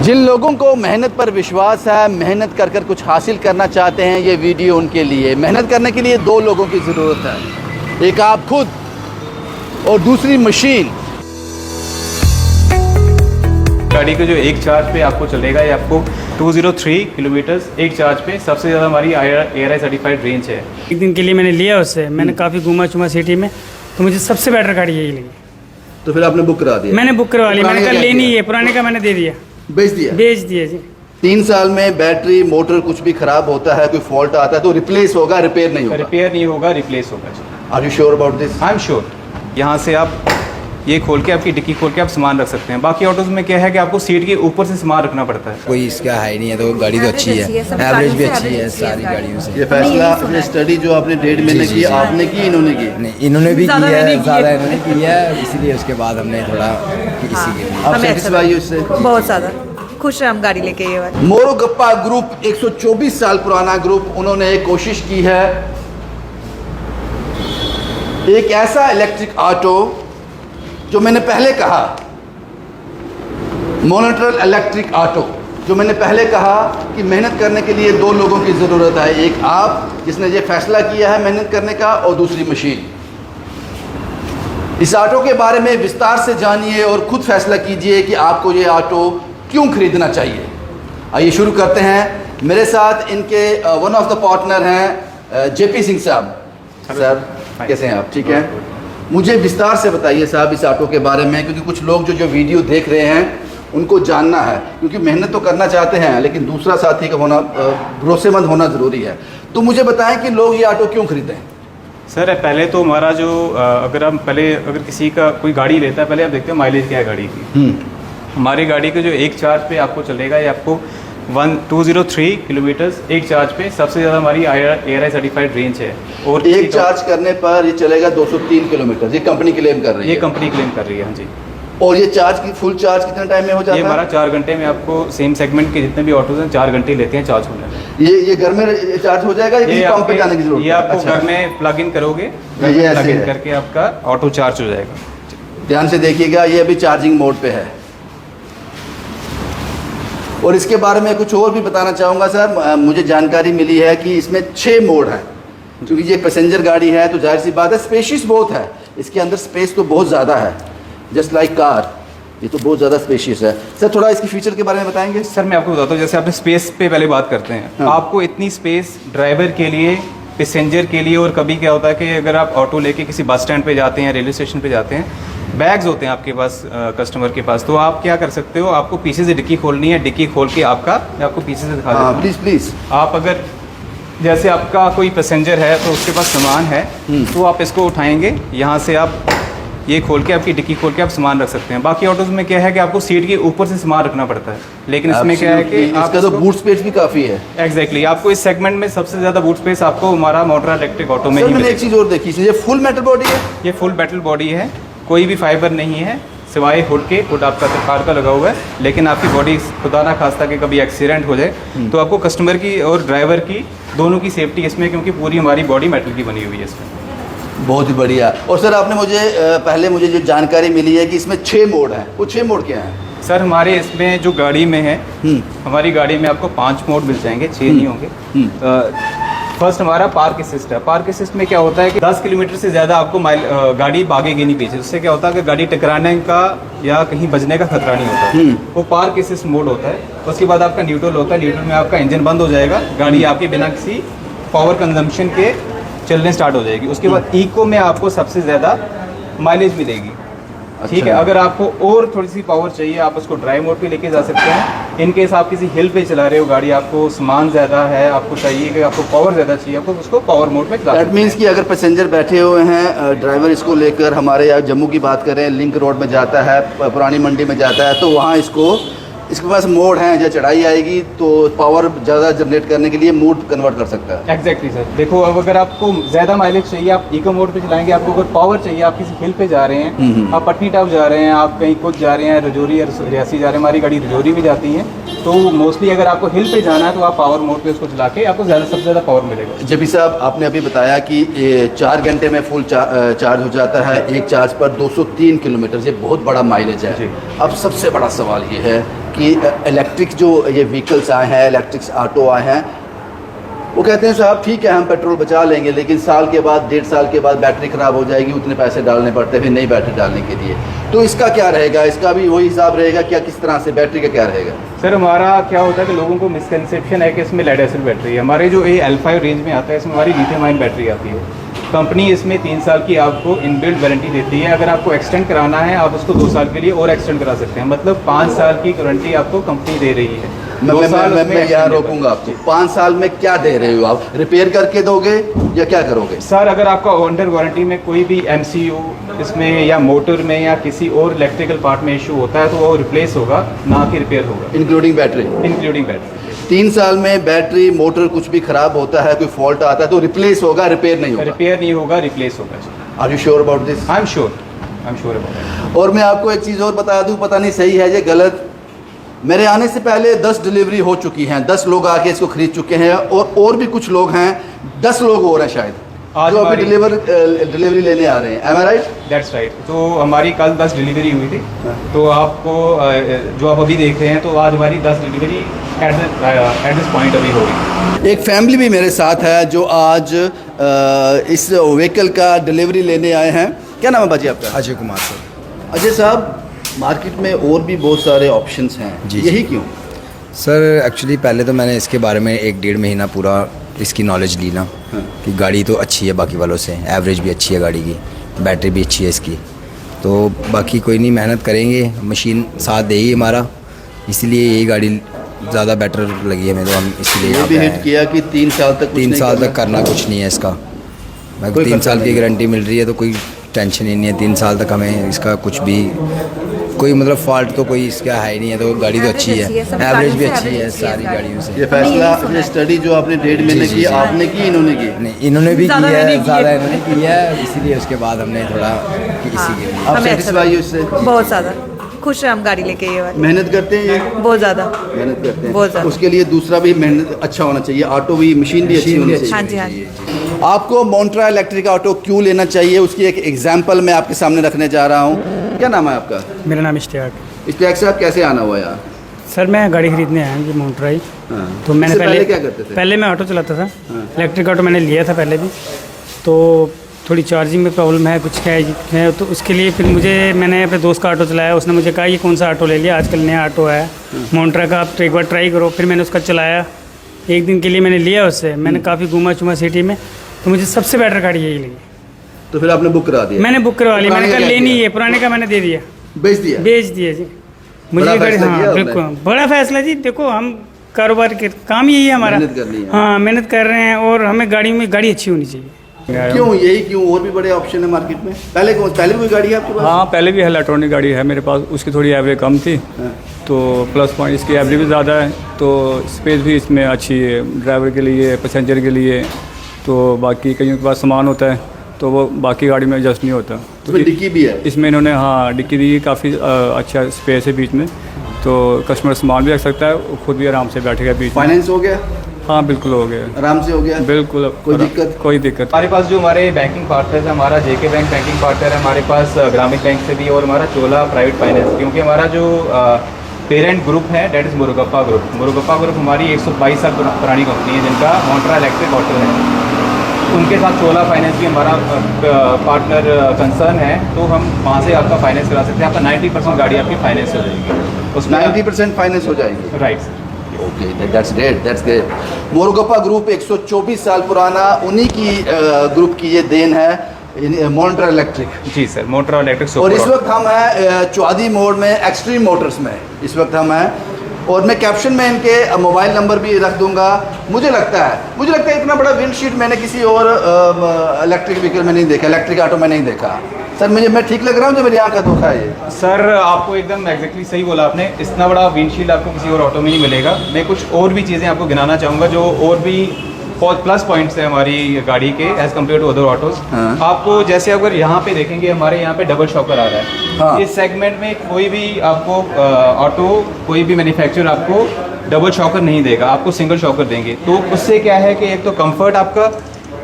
जिन लोगों को मेहनत पर विश्वास है, मेहनत कर कर कुछ हासिल करना चाहते हैं, ये वीडियो उनके लिए। मेहनत करने के लिए दो लोगों की ज़रूरत है, एक आप खुद और दूसरी मशीन। गाड़ी का जो एक चार्ज पे आपको चलेगा, ये आपको 203 किलोमीटर्स एक चार्ज पे, सबसे ज़्यादा हमारी ARAI सर्टिफाइड रेंज है। एक दिन के लिए मैंने लिया उससे, मैंने काफ़ी घूमा चुमा सिटी में, तो मुझे सबसे बेटर गाड़ी यही लगी। तो फिर आपने बुक करा दिया? मैंने बुक करवा लिया, मैंने कल लेनी है, पुराने का मैंने दे दिया, बेच दिया जी। 3 साल में बैटरी मोटर कुछ भी खराब होता है, कोई फॉल्ट आता है तो रिप्लेस होगा, रिपेयर नहीं होगा? रिप्लेस होगा। Are you sure about this? I am sure. यहाँ से आप ये खोल के, आपकी डिक्की खोल के आप सामान रख सकते हैं। बाकी ऑटोज में क्या है कि आपको सीट के ऊपर से सामान रखना पड़ता है। कोई इसका है नहीं है, तो गाड़ी तो अच्छी है, एवरेज भी अच्छी है सारी गाड़ियों से। ये फैसला अपने स्टडी जो आपने 1.5 महीने की, आपने की, इन्होंने की? नहीं, इन्होंने भी की है, ज़्यादा इन्होंने की है, इसीलिए उसके बाद हमने थोड़ा इसी के लिए। आप सेटिस्फाई हो इससे? बहुत ज़्यादा खुश है हम गाड़ी लेके। ये वाली मोरोगप्पा ग्रुप 124 साल पुराना ग्रुप, उन्होंने एक कोशिश की है, एक ऐसा इलेक्ट्रिक ऑटो जो मैंने पहले कहा, मोनोट्रल इलेक्ट्रिक ऑटो, जो मैंने पहले कहा कि मेहनत करने के लिए दो लोगों की ज़रूरत है, एक आप जिसने ये फैसला किया है मेहनत करने का, और दूसरी मशीन। इस ऑटो के बारे में विस्तार से जानिए और खुद फैसला कीजिए कि आपको ये ऑटो क्यों खरीदना चाहिए। आइए शुरू करते हैं। मेरे साथ इनके वन ऑफ द पार्टनर हैं JP सिंह साहब। सर कैसे हैं आप? ठीक है। मुझे विस्तार से बताइए साहब इस ऑटो के बारे में, क्योंकि कुछ लोग जो वीडियो देख रहे हैं उनको जानना है, क्योंकि मेहनत तो करना चाहते हैं लेकिन दूसरा साथी का होना, भरोसेमंद होना ज़रूरी है। तो मुझे बताएं कि लोग ये ऑटो क्यों खरीदें। सर पहले तो हमारा जो अगर किसी का कोई गाड़ी लेता है, पहले आप देखते हैं माइलेज क्या है गाड़ी की। हमारी गाड़ी का जो एक चार्ज पे आपको चलेगा, ये आपको 203 किलोमीटर्स एक चार्ज पे, सबसे ज़्यादा हमारी ARAI सर्टिफाइड रेंज है। और एक चार्ज करने पर ये चलेगा 203 किलोमीटर, ये कंपनी क्लेम कर रही है? ये कंपनी क्लेम कर रही है, हाँ जी। और ये चार्ज की फुल चार्ज कितने टाइम में हो जाता है? ये हमारा 4 घंटे में, आपको सेम सेगमेंट के जितने भी ऑटोज हैं 4 घंटे लेते हैं चार्ज होने में। ये घर में चार्ज हो जाएगा, ये पंप पे जाने की जरूरत है? ये आपको घर में प्लग इन करोगे, प्लग इन करके आपका ऑटो चार्ज हो जाएगा। ध्यान से देखिएगा, ये अभी चार्जिंग मोड पे है। और इसके बारे में कुछ और भी बताना चाहूँगा सर। मुझे जानकारी मिली है कि इसमें 6 मोड हैं, क्योंकि ये पैसेंजर गाड़ी है तो जाहिर सी बात है स्पेशियस बहुत है, इसके अंदर स्पेस तो बहुत ज़्यादा है, जस्ट लाइक कार, ये तो बहुत ज़्यादा स्पेशियस है। सर थोड़ा इसकी फीचर के बारे में बताएंगे? सर मैं आपको बताता हूँ, जैसे आपने स्पेस पे पहले बात करते हैं, हाँ। आपको इतनी स्पेस ड्राइवर के लिए, पैसेंजर के लिए, और कभी क्या होता है कि अगर आप ऑटो लेके किसी बस स्टैंड पे जाते हैं, रेलवे स्टेशन पे जाते हैं, बैग्स होते हैं आपके पास, कस्टमर के पास, तो आप क्या कर सकते हो, आपको पीछे से डिक्की खोलनी है, डिक्की खोल के मैं आपको पीछे से दिखा देता हूँ। प्लीज़। आप अगर जैसे आपका कोई पैसेंजर है तो उसके पास सामान है, तो आप इसको उठाएंगे, यहाँ से आप ये खोल के, आपकी डिक्की खोल के आप सामान रख सकते हैं। बाकी ऑटोज में क्या है कि आपको सीट के ऊपर से सामान रखना पड़ता है, लेकिन इसमें क्या है कि इसका तो बूट स्पेस भी काफ़ी है। एग्जैक्टली, आपको इस सेगमेंट में सबसे ज़्यादा बूट स्पेस आपको हमारा मोटर इलेक्ट्रिक ऑटो में ही मैंने एक चीज़ और देखी, ये फुल मेटल बॉडी है? ये फुल मेटल बॉडी है, कोई भी फाइबर नहीं है सिवाय हुड के। हुड आपका कार का लगा हुआ है, लेकिन आपकी बॉडी खुदा ना खास्ता कि कभी एक्सीडेंट हो जाए तो आपको कस्टमर की और ड्राइवर की दोनों की सेफ्टी इसमें, क्योंकि पूरी हमारी बॉडी मेटल की बनी हुई है इसमें। बहुत ही बढ़िया। और सर आपने पहले मुझे जो जानकारी मिली है कि इसमें 6 मोड हैं, वो 6 मोड क्या हैं? सर हमारे इसमें जो गाड़ी में है, हमारी गाड़ी में आपको 5 मोड मिल जाएंगे, 6 नहीं होंगे। फर्स्ट हमारा पार्क असिस्ट है। पार्क असिस्ट में क्या होता है कि 10 किलोमीटर से ज़्यादा आपको गाड़ी भागेगी नहीं पीछे, उससे क्या होता है कि गाड़ी टकराने का या कहीं बजने का खतरा नहीं होता। वो पार्क असिस्ट मोड होता है। उसके बाद आपका न्यूट्रल होता है, न्यूट्रल में आपका इंजन बंद हो जाएगा, गाड़ी आपके बिना किसी पावर कंजम्पशन के चलने स्टार्ट हो जाएगी। उसके बाद इको में आपको सबसे ज़्यादा माइलेज मिलेगी। ठीक है, अगर आपको और थोड़ी सी पावर चाहिए, आप उसको ड्राइव मोड पे लेके जा सकते हैं। इन केस आप किसी हिल पे चला रहे हो गाड़ी, आपको सामान ज़्यादा है, आपको चाहिए कि आपको पावर ज़्यादा चाहिए, आपको उसको पावर मोड में चला सकते हैं। दैट मीन्स कि अगर पैसेंजर बैठे हुए हैं, ड्राइवर इसको लेकर हमारे यहाँ जम्मू की बात करें, लिंक रोड में जाता है, पुरानी मंडी में जाता है, तो वहाँ इसके पास मोड हैं, जब चढ़ाई आएगी तो पावर ज़्यादा जनरेट करने के लिए मोड कन्वर्ट कर सकता है। Exactly sir. देखो, अब अगर आपको ज़्यादा माइलेज चाहिए, आप इको मोड पे चलाएंगे। आपको अगर पावर चाहिए, आप किसी हिल पे जा रहे हैं, आप पटनी टॉप जा रहे हैं, आप कहीं कुछ जा रहे हैं, रजौरी या रियासी जा रहे हैं, हमारी गाड़ी रजौरी भी जाती है, तो मोस्टली अगर आपको हिल पे जाना है तो आप पावर मोड पे उसको चला के आपको सबसे ज़्यादा पावर मिलेगा। JP साहब आपने अभी बताया कि 4 घंटे में फुल चार्ज हो जाता है, एक चार्ज पर 203 किलोमीटर, ये बहुत बड़ा माइलेज है। अब सबसे बड़ा सवाल ये है कि इलेक्ट्रिक जो ये व्हीकल्स आए हैं, इलेक्ट्रिक ऑटो आए हैं, वो कहते हैं साहब ठीक है हम पेट्रोल बचा लेंगे, लेकिन साल के बाद 1.5 साल के बाद बैटरी ख़राब हो जाएगी, उतने पैसे डालने पड़ते हैं फिर नई बैटरी डालने के लिए। तो इसका क्या रहेगा? इसका भी वही हिसाब रहेगा क्या? किस तरह से बैटरी का क्या रहेगा? सर हमारा क्या होता है कि लोगों को मिसकंसेप्शन है कि इसमें लेड एसिड बैटरी है। हमारे जो ये L5 रेंज में आता है इसमें हमारी लिथियम आयन बैटरी आती है। कंपनी इसमें 3 साल की आपको इनबिल्ट वारंटी देती है। अगर आपको एक्सटेंड कराना है आप उसको 2 साल के लिए और एक्सटेंड करा सकते हैं, मतलब 5 साल की गारंटी आपको कंपनी दे रही है। मैं यहाँ रोकूंगा आपको। 5 साल में क्या दे रहे हो आप? रिपेयर करके दोगे या क्या करोगे? सर अगर आपका अंडर वारंटी में कोई भी MCU इसमें या मोटर में या किसी और इलेक्ट्रिकल पार्ट में इशू होता है तो वो रिप्लेस होगा, ना कि रिपेयर होगा। Including battery? Including battery. 3 साल में बैटरी मोटर कुछ भी खराब होता है, कोई फॉल्ट आता है तो रिप्लेस होगा, रिपेयर नहीं होगा? रिपेयर नहीं होगा, रिप्लेस होगा। Are you sure about this? I am sure about. और मैं आपको एक चीज़ और बता दूं, पता नहीं सही है या गलत, मेरे आने से पहले 10 डिलीवरी हो चुकी हैं, 10 लोग आके इसको खरीद चुके हैं और भी कुछ लोग हैं, 10 लोग और हैं शायद जो अभी डिलीवरी लेने आ रहे हैं। Am I right? That's right. तो हमारी कल 10 डिलीवरी हुई थी, तो आपको जो आप अभी देख रहे हैं तो आज हमारी 10 डिलीवरी एट दिस पॉइंट अभी होगी। एक फैमिली भी मेरे साथ है जो आज इस व्हीकल का डिलीवरी लेने आए हैं। क्या नाम है बाजी आपका? अजय कुमार सर। अजय साहब, मार्केट में और भी बहुत सारे ऑप्शंस हैं जी, यही क्यों? सर एक्चुअली पहले तो मैंने इसके बारे में 1-1.5 महीना पूरा इसकी नॉलेज ली ना, कि गाड़ी तो अच्छी है बाकी वालों से, एवरेज भी अच्छी है गाड़ी की, बैटरी भी अच्छी है इसकी, तो बाकी कोई नहीं, मेहनत करेंगे, मशीन साथ देगी हमारा, इसीलिए यही गाड़ी ज़्यादा बेटर लगी है मेरे को। हम इसीलिए ये भी हिट किया कि 3 साल तक 3 साल तक करना कुछ नहीं है इसका। मेरे को 3 साल की गारंटी मिल रही है तो कोई टेंशन ही नहीं है। 3 साल तक हमें इसका कुछ भी कोई मतलब फॉल्ट तो कोई इसका है ही नहीं है। तो गाड़ी तो अच्छी है, एवरेज भी अच्छी है सारी गाड़ियों से। ये फैसला, ये स्टडी जो आपने 1.5 महीने की, आपने की इन्होंने की? नहीं, इन्होंने भी की है, ज़्यादा इन्होंने की है, इसीलिए उसके बाद हमने थोड़ा इसी के लिए। आप सेटिस्फाई हो इससे? बहुत ज़्यादा खुश है हम गाड़ी लेके ये वाली। मेहनत करते हैं ये? बहुत ज़्यादा मेहनत करते हैं बहुत ज़्यादा। उसके लिए दूसरा भी मेहनत अच्छा होना चाहिए, ऑटो भी, मशीन भी अच्छी होनी चाहिए। हाँ जी, हाँ जी। आपको मोन्ट्रा इलेक्ट्रिक ऑटो क्यों लेना चाहिए उसकी एक एग्जाम्पल मैं आपके सामने रखने जा रहा हूँ। क्या नाम है आपका? मेरा नाम इश्तियाक। इश्तियाक साहब, कैसे आना हुआ यार? सर मैं गाड़ी खरीदने आया हूँ मोन्ट्रा ही। हाँ। तो मैंने इससे पहले क्या करते थे? पहले मैं ऑटो चलाता था। हाँ। इलेक्ट्रिक ऑटो मैंने लिया था पहले भी, तो थोड़ी चार्जिंग में प्रॉब्लम है, कुछ है, तो उसके लिए फिर मैंने अपने दोस्त का ऑटो चलाया। उसने मुझे कहा ये कौन सा ऑटो ले लिया, आजकल नया ऑटो है मोन्ट्रा का, आप एक बार ट्राई करो। फिर मैंने उसका चलाया, 1 दिन के लिए मैंने लिया उससे। मैंने काफ़ी घूमा चुमा सिटी में, तो मुझे सबसे बेटर गाड़ी यही लगी। तो फिर आपने बुक करा दिया? मैंने बुक करवा ली, मैंने कहा लेनी है, पुराने का मैंने दे दिया, बेच दिया? बेच दिया जी। मुझे बड़ा गाड़ी, फैसला किया हाँ आपने? बिल्कुल बड़ा फैसला जी। देखो हम कारोबार के काम यही है हमारा, मेहनत करनी है। हाँ मेहनत कर रहे हैं, और हमें गाड़ी अच्छी होनी चाहिए। क्यों यही क्यों? और भी बड़े ऑप्शन है मार्केट में। पहले भी कोई गाड़ी है आपके पास? हाँ पहले भी इलेक्ट्रॉनिक गाड़ी है मेरे पास, उसकी थोड़ी एवरेज कम थी, तो प्लस पॉइंट इसकी एवरेज भी ज़्यादा है, तो स्पेस भी इसमें अच्छी है ड्राइवर के लिए, पैसेंजर के लिए। तो बाकी कईयों के पास सामान होता है तो वो बाकी गाड़ी में एडजस्ट नहीं होता। तो डिक्की भी है इसमें इन्होंने हाँ डिक्की दी, काफ़ी अच्छा स्पेस है बीच में, तो कस्टमर सामान भी रख सकता है, खुद भी आराम से बैठेगा बीच में। फाइनेंस हो गया? हाँ बिल्कुल हो गया, आराम से हो गया, बिल्कुल। कोई दिक्कत? कोई दिक्कत। हमारे पास जो हमारे बैंकिंग पार्टनर है, हमारा JK बैंक बैंकिंग पार्टनर है, हमारे पास ग्रामीण बैंक से भी, और हमारा चोला प्राइवेट फाइनेंस, क्योंकि हमारा जो पेरेंट ग्रुप है that is Murugappa group. Murugappa group हमारी 122 साल पुरानी कंपनी है जिनका मोन्ट्रा इलेक्ट्रिक ऑटो है। उनके साथ चोला फाइनेंस भी हमारा पार्टनर कंसर्न है, तो हम वहाँ से आपका फाइनेंस करा सकते हैं। आपका 90% गाड़ी आपकी फाइनेंस हो जाएगी, उसमें 90% फाइनेंस हो जाएगी। Right. Okay, that's great. Murugappa group 124 साल पुराना, उन्हीं की ग्रुप की ये देन है मोन्ट्रा इलेक्ट्रिक। जी सर, मोन्ट्रा इलेक्ट्रिक। और इस वक्त हम हैं चौदी मोड़ में, एक्सट्रीम मोटर्स में इस वक्त हम हैं, और मैं कैप्शन में इनके मोबाइल नंबर भी रख दूंगा। मुझे लगता है इतना बड़ा विंडशीट मैंने किसी और इलेक्ट्रिक व्हीकल में नहीं देखा, इलेक्ट्रिक ऑटो में नहीं देखा। सर मैं ठीक लग रहा हूँ जो मेरी आँख का धोखा है ये? सर आपको एकदम एग्जैक्टली सही बोला आपने, इतना बड़ा विंडशील्ड आपको किसी और ऑटो में नहीं मिलेगा। मैं कुछ और भी चीज़ें आपको गिनाना चाहूँगा जो और भी प्लस पॉइंट्स है हमारी गाड़ी के as compare to other autos. हाँ। आपको जैसे अगर यहाँ पे देखेंगे, हमारे यहाँ पे डबल शॉकर आ रहा है। हाँ। इस सेगमेंट में कोई भी आपको ऑटो, कोई भी मैन्युफैक्चरर आपको डबल शॉकर नहीं देगा, आपको सिंगल शॉकर देंगे। तो उससे क्या है कि एक तो कंफर्ट, आपका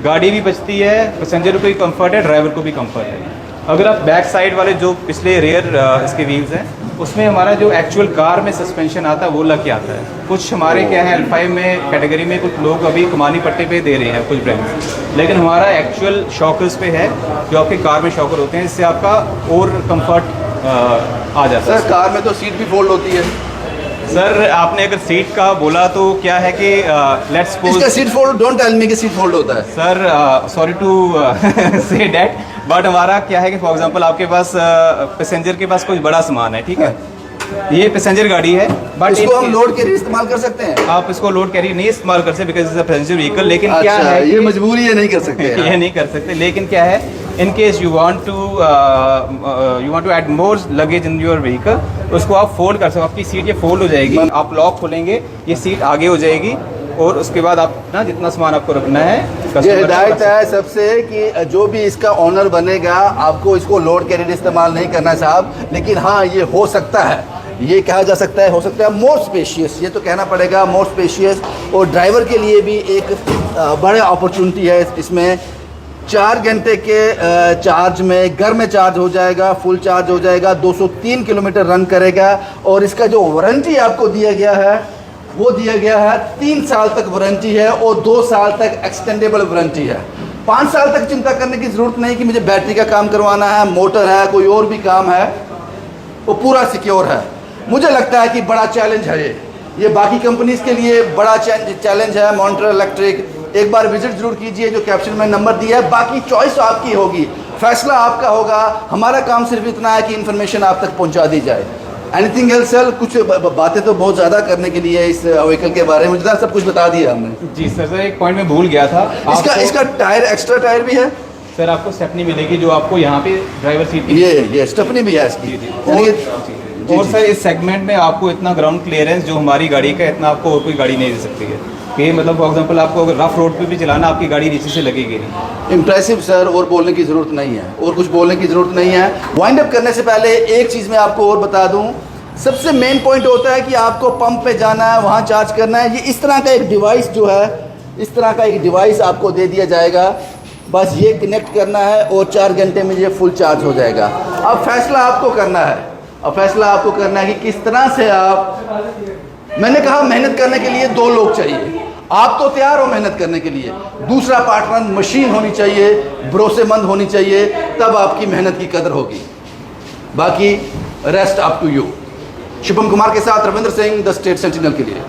गाड़ी भी बचती है, पैसेंजर को भी कंफर्ट है, ड्राइवर को भी कंफर्ट है। अगर आप बैक साइड वाले जो पिछले रेयर इसके व्हील्स हैं उसमें हमारा जो एक्चुअल कार में सस्पेंशन आता है वो लग के आता है। कुछ हमारे क्या है L5 में कैटेगरी में कुछ लोग अभी कमानी पट्टे पे दे रहे हैं कुछ ब्रांड्स, लेकिन हमारा एक्चुअल शॉकर्स पे है जो आपके कार में शॉकर होते हैं, इससे आपका और कंफर्ट आ जाता है। सर कार में तो सीट भी फोल्ड होती है। सर आपने अगर सीट का बोला तो क्या है कि लेट्स सपोज इसका seat fold, don't tell me कि सीट फोल्ड होता है। Sir sorry to say that, but हमारा क्या है कि फॉर एग्जांपल आपके पास पैसेंजर के पास कुछ बड़ा सामान है, ठीक है, ये पैसेंजर गाड़ी है, बट इसको हम लोड कैरी इस्तेमाल कर सकते हैं। आप इसको लोड कैरी नहीं इस्तेमाल कर सकते because is a passenger vehicle, लेकिन क्या अच्छा, है ये मजबूरी है, नहीं कर सकते। ये नहीं कर सकते, लेकिन क्या है in case you want to add more luggage in your vehicle, उसको आप फोल्ड कर सकते हो, आपकी सीट ये फोल्ड हो जाएगी, आप लॉक खोलेंगे ये सीट आगे हो जाएगी और उसके बाद आप ना जितना सामान आपको रखना है ये customer हिदायत को है सबसे कि जो भी इसका ऑनर बनेगा आपको इसको लोड कैरियर इस्तेमाल नहीं करना है साहब, लेकिन हाँ ये हो सकता है, ये कहा जा सकता है, हो सकता है मोर स्पेशियस, ये तो कहना पड़ेगा मोर स्पेशियस, और ड्राइवर के लिए भी एक बड़े अपॉर्चुनिटी है इसमें। 4 घंटे के चार्ज में घर में चार्ज हो जाएगा, फुल चार्ज हो जाएगा, 203 किलोमीटर रन करेगा, और इसका जो वारंटी आपको दिया गया है वो दिया गया है 3 साल तक वारंटी है और 2 साल तक एक्सटेंडेबल वारंटी है। 5 साल तक चिंता करने की ज़रूरत नहीं कि मुझे बैटरी का काम करवाना है, मोटर है, कोई और भी काम है, वो पूरा सिक्योर है। मुझे लगता है कि बड़ा चैलेंज है ये बाकी कंपनीज के लिए बड़ा चैलेंज है। मॉन्टर इलेक्ट्रिक एक बार विजिट जरूर कीजिए, जो कैप्शन में नंबर दिया है, बाकी चॉइस आपकी होगी, फैसला आपका होगा। हमारा काम सिर्फ इतना है कि इन्फॉर्मेशन आप तक पहुंचा दी जाए। Anything else sir? कुछ बातें तो बहुत ज़्यादा करने के लिए इस व्हीकल के बारे में, मुझे सब कुछ बता दिया हमने। जी सर एक पॉइंट में भूल गया था, इसका टायर, एक्स्ट्रा टायर भी है सर, आपको स्टेपनी मिलेगी जो आपको यहाँ पे ड्राइवर सीट ये स्टेपनी भी है इसकी। और सर इस सेगमेंट में आपको इतना ग्राउंड क्लियरेंस जो हमारी गाड़ी का, इतना आपको और कोई गाड़ी नहीं दे सकती है कि मतलब फॉर एग्जांपल आपको अगर रफ रोड पे भी चलाना आपकी गाड़ी नीचे से लगेगी नहीं। इम्प्रेसिव सर, और बोलने की ज़रूरत नहीं है, और कुछ बोलने की ज़रूरत नहीं है। वाइंड अप करने से पहले एक चीज़ मैं आपको और बता दूं, सबसे मेन पॉइंट होता है कि आपको पंप पे जाना है, वहाँ चार्ज करना है। ये इस तरह का एक डिवाइस जो है, इस तरह का एक डिवाइस आपको दे दिया जाएगा, बस ये कनेक्ट करना है और 4 घंटे में ये फुल चार्ज हो जाएगा। अब फैसला आपको करना है, अब फैसला आपको करना है कि किस तरह से आप, मैंने कहा मेहनत करने के लिए 2 लोग चाहिए, आप तो तैयार हो मेहनत करने के लिए, दूसरा पार्टनर मशीन होनी चाहिए, भरोसेमंद होनी चाहिए, तब आपकी मेहनत की कदर होगी। बाकी rest up to you. Shubham Kumar के साथ Ravindra Singh, the State Sentinel के लिए।